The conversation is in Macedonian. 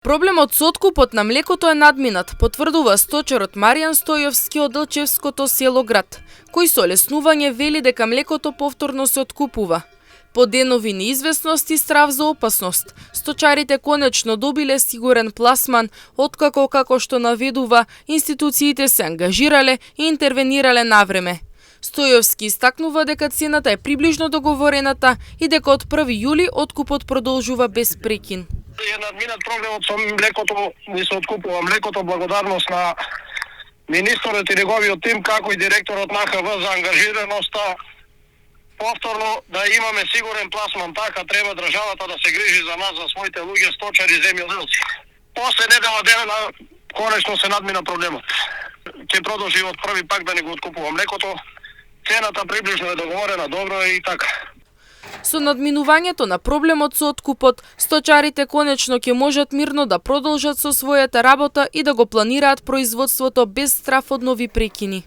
Проблемот со откупот на млекото е надминат, потврдува сточарот Маријан Стојовски од Делчевското село Град, кој со олеснување вели дека млекото повторно се откупува. По денови неизвестност и страв за опасност, сточарите конечно добиле сигурен пласман, откако, како што наведува, институциите се ангажирале и интервенирале навреме. Стојовски истакнува дека цената е приближно договорената и дека од 1 јули откупот продолжува без прекин. Е надминат проблемот со млекото, ни се откупува млекото, благодарност на министерот и неговиот тим, како и директорот на ХВ за ангажираноста повторно да имаме сигурен пласман. Така треба државата да се грижи за нас, за своите луѓе, сточари, земјоделци. После недела дена конечно се надмина проблемот. Ќе продолжи од 1 пак да ни го откупува млекото. Цената приближно е договорена, добро е и така. Со надминувањето на проблемот со откупот, сточарите конечно ќе можат мирно да продолжат со својата работа и да го планираат производството без страф од нови прекини.